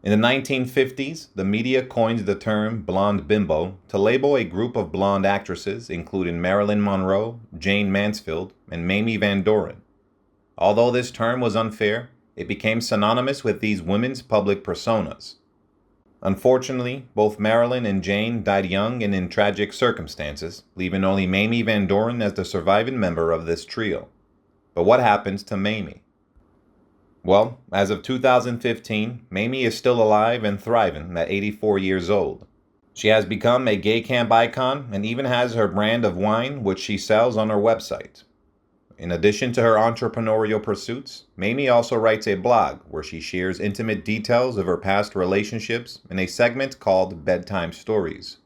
In the 1950s, the media coined the term blonde bimbo to label a group of blonde actresses including Marilyn Monroe, Jane Mansfield, and Mamie Van Doren. Although this term was unfair, it became synonymous with these women's public personas. Unfortunately, both Marilyn and Jane died young and in tragic circumstances, leaving only Mamie Van Doren as the surviving member of this trio. But what happens to Mamie? Well, as of 2015, Mamie is still alive and thriving at 84 years old. She has become a gay camp icon and even has her brand of wine, which she sells on her website. In addition to her entrepreneurial pursuits, Mamie also writes a blog where she shares intimate details of her past relationships in a segment called Bedtime Stories.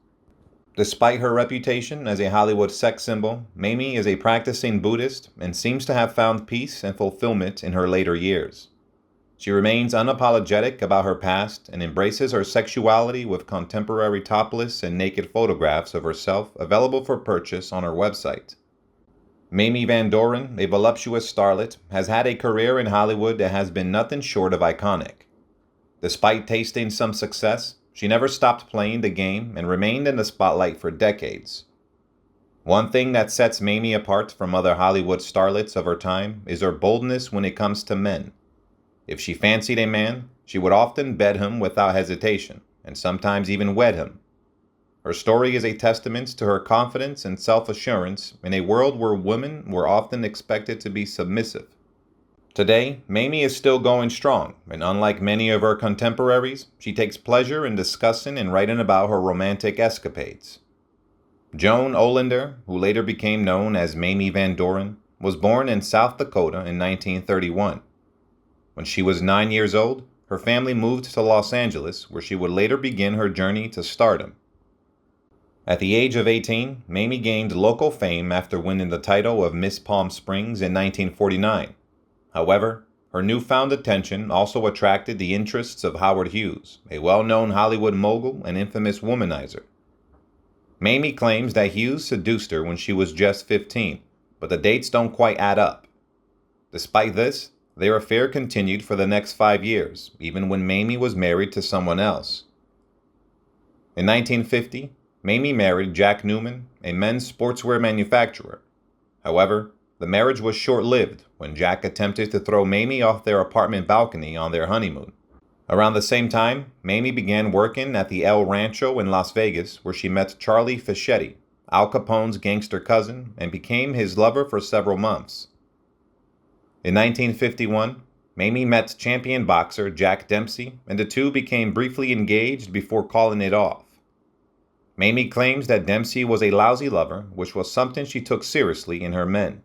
Despite her reputation as a Hollywood sex symbol, Mamie is a practicing Buddhist and seems to have found peace and fulfillment in her later years. She remains unapologetic about her past and embraces her sexuality with contemporary topless and naked photographs of herself available for purchase on her website. Mamie Van Doren, a voluptuous starlet, has had a career in Hollywood that has been nothing short of iconic. Despite tasting some success, she never stopped playing the game and remained in the spotlight for decades. One thing that sets Mamie apart from other Hollywood starlets of her time is her boldness when it comes to men. If she fancied a man, she would often bed him without hesitation, and sometimes even wed him. Her story is a testament to her confidence and self-assurance in a world where women were often expected to be submissive. Today, Mamie is still going strong, and unlike many of her contemporaries, she takes pleasure in discussing and writing about her romantic escapades. Joan Olander, who later became known as Mamie Van Doren, was born in South Dakota in 1931. When she was 9 years old, her family moved to Los Angeles, where she would later begin her journey to stardom. At the age of 18, Mamie gained local fame after winning the title of Miss Palm Springs in 1949. However, her newfound attention also attracted the interests of Howard Hughes, a well-known Hollywood mogul and infamous womanizer. Mamie claims that Hughes seduced her when she was just 15, but the dates don't quite add up. Despite this, their affair continued for the next 5 years, even when Mamie was married to someone else. In 1950, Mamie married Jack Newman, a men's sportswear manufacturer. However, the marriage was short-lived when Jack attempted to throw Mamie off their apartment balcony on their honeymoon. Around the same time, Mamie began working at the El Rancho in Las Vegas, where she met Charlie Fischetti, Al Capone's gangster cousin, and became his lover for several months. In 1951, Mamie met champion boxer Jack Dempsey, and the two became briefly engaged before calling it off. Mamie claims that Dempsey was a lousy lover, which was something she took seriously in her men.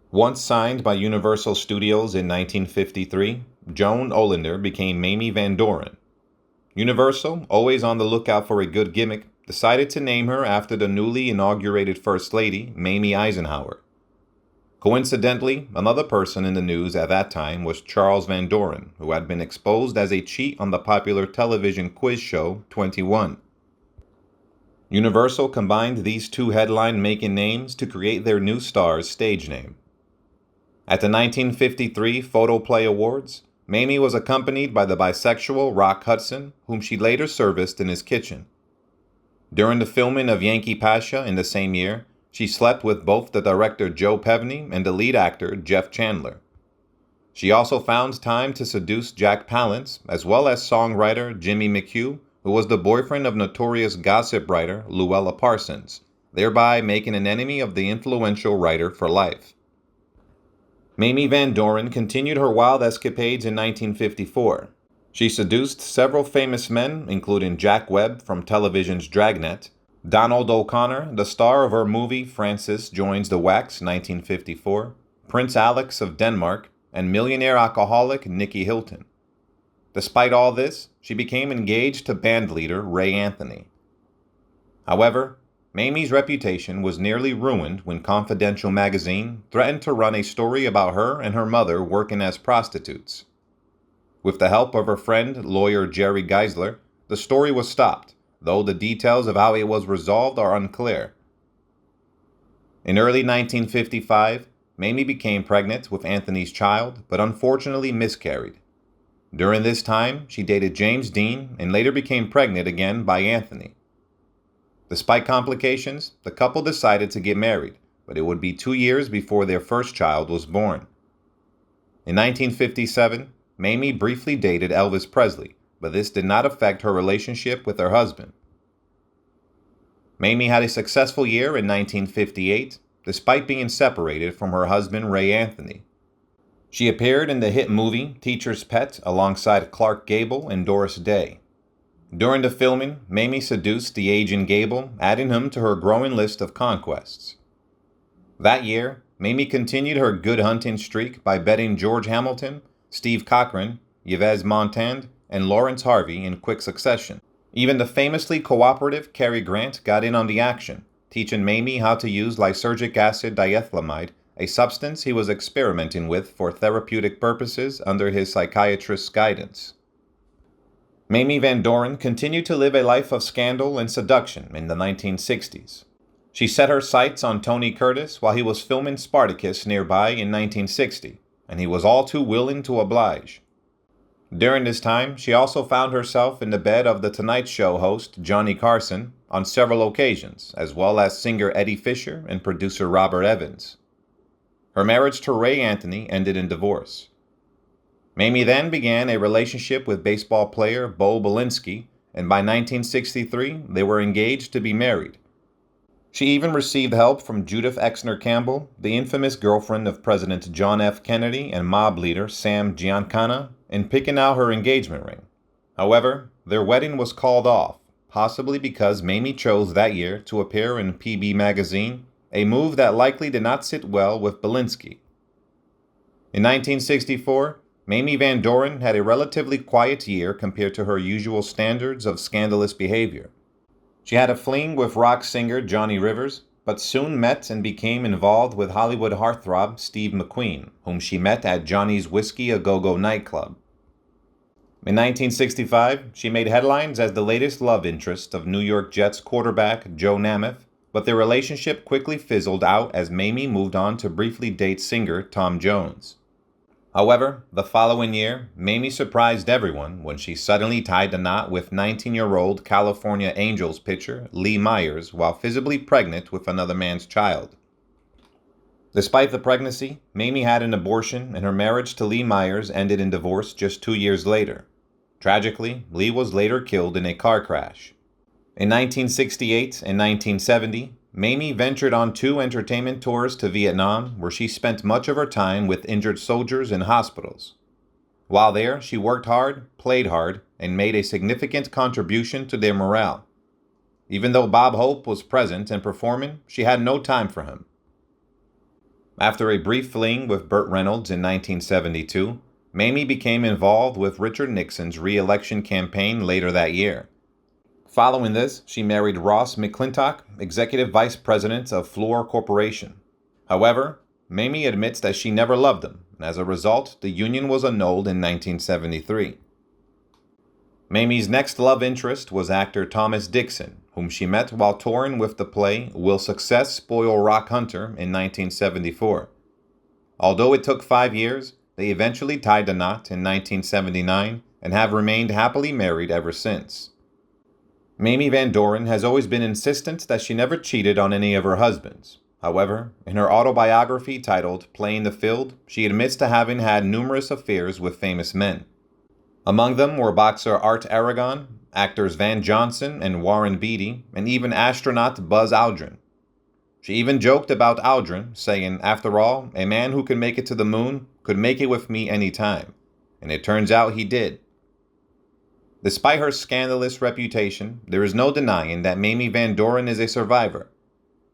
Once signed by Universal Studios in 1953, Joan Olander became Mamie Van Doren. Universal, always on the lookout for a good gimmick, decided to name her after the newly inaugurated First Lady, Mamie Eisenhower. Coincidentally, another person in the news at that time was Charles Van Doren, who had been exposed as a cheat on the popular television quiz show 21. Universal combined these two headline-making names to create their new star's stage name. At the 1953 Photoplay Awards, Mamie was accompanied by the bisexual Rock Hudson, whom she later serviced in his kitchen. During the filming of Yankee Pasha in the same year, she slept with both the director Joe Pevney and the lead actor Jeff Chandler. She also found time to seduce Jack Palance, as well as songwriter Jimmy McHugh, who was the boyfriend of notorious gossip writer Luella Parsons, thereby making an enemy of the influential writer for life. Mamie Van Doren continued her wild escapades in 1954. She seduced several famous men, including Jack Webb from television's Dragnet, Donald O'Connor, the star of her movie Francis Joins the Wax 1954, Prince Alex of Denmark, and millionaire alcoholic Nicky Hilton. Despite all this, she became engaged to bandleader Ray Anthony. However, Mamie's reputation was nearly ruined when Confidential magazine threatened to run a story about her and her mother working as prostitutes. With the help of her friend, lawyer Jerry Geisler, the story was stopped, though the details of how it was resolved are unclear. In early 1955, Mamie became pregnant with Anthony's child, but unfortunately miscarried. During this time, she dated James Dean and later became pregnant again by Anthony. Despite complications, the couple decided to get married, but it would be 2 years before their first child was born. In 1957, Mamie briefly dated Elvis Presley, but this did not affect her relationship with her husband. Mamie had a successful year in 1958, despite being separated from her husband Ray Anthony. She appeared in the hit movie Teacher's Pet alongside Clark Gable and Doris Day. During the filming, Mamie seduced the aging Gable, adding him to her growing list of conquests. That year, Mamie continued her good hunting streak by betting George Hamilton, Steve Cochran, Yves Montand, and Lawrence Harvey in quick succession. Even the famously cooperative Cary Grant got in on the action, teaching Mamie how to use lysergic acid diethylamide, a substance he was experimenting with for therapeutic purposes under his psychiatrist's guidance. Mamie Van Doren continued to live a life of scandal and seduction in the 1960s. She set her sights on Tony Curtis while he was filming Spartacus nearby in 1960, and he was all too willing to oblige. During this time, she also found herself in the bed of The Tonight Show host Johnny Carson on several occasions, as well as singer Eddie Fisher and producer Robert Evans. Her marriage to Ray Anthony ended in divorce. Mamie then began a relationship with baseball player Bo Belinsky, and by 1963, they were engaged to be married. She even received help from Judith Exner Campbell, the infamous girlfriend of President John F. Kennedy and mob leader Sam Giancana, in picking out her engagement ring. However, their wedding was called off, possibly because Mamie chose that year to appear in PB magazine, a move that likely did not sit well with Belinsky. In 1964, Mamie Van Doren had a relatively quiet year compared to her usual standards of scandalous behavior. She had a fling with rock singer Johnny Rivers, but soon met and became involved with Hollywood heartthrob Steve McQueen, whom she met at Johnny's Whiskey A Go-Go nightclub. In 1965, she made headlines as the latest love interest of New York Jets quarterback Joe Namath, but their relationship quickly fizzled out as Mamie moved on to briefly date singer Tom Jones. However, the following year, Mamie surprised everyone when she suddenly tied the knot with 19-year-old California Angels pitcher Lee Myers while visibly pregnant with another man's child. Despite the pregnancy, Mamie had an abortion and her marriage to Lee Myers ended in divorce just 2 years later. Tragically, Lee was later killed in a car crash. In 1968 and 1970, Mamie ventured on 2 entertainment tours to Vietnam, where she spent much of her time with injured soldiers in hospitals. While there, she worked hard, played hard, and made a significant contribution to their morale. Even though Bob Hope was present and performing, she had no time for him. After a brief fling with Burt Reynolds in 1972, Mamie became involved with Richard Nixon's re-election campaign later that year. Following this, she married Ross McClintock, executive vice president of Fluor Corporation. However, Mamie admits that she never loved him, and as a result, the union was annulled in 1973. Mamie's next love interest was actor Thomas Dixon, whom she met while touring with the play Will Success Spoil Rock Hunter in 1974. Although it took 5 years, they eventually tied the knot in 1979 and have remained happily married ever since. Mamie Van Doren has always been insistent that she never cheated on any of her husbands. However, in her autobiography titled Playing the Field, she admits to having had numerous affairs with famous men. Among them were boxer Art Aragon, actors Van Johnson and Warren Beatty, and even astronaut Buzz Aldrin. She even joked about Aldrin, saying, "After all, a man who could make it to the moon could make it with me any time." And it turns out he did. Despite her scandalous reputation, there is no denying that Mamie Van Doren is a survivor.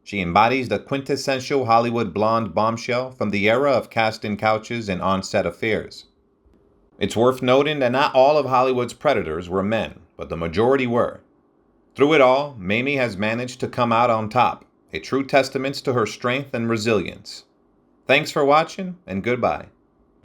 She embodies the quintessential Hollywood blonde bombshell from the era of casting couches and on-set affairs. It's worth noting that not all of Hollywood's predators were men, but the majority were. Through it all, Mamie has managed to come out on top, a true testament to her strength and resilience. Thanks for watching, and goodbye.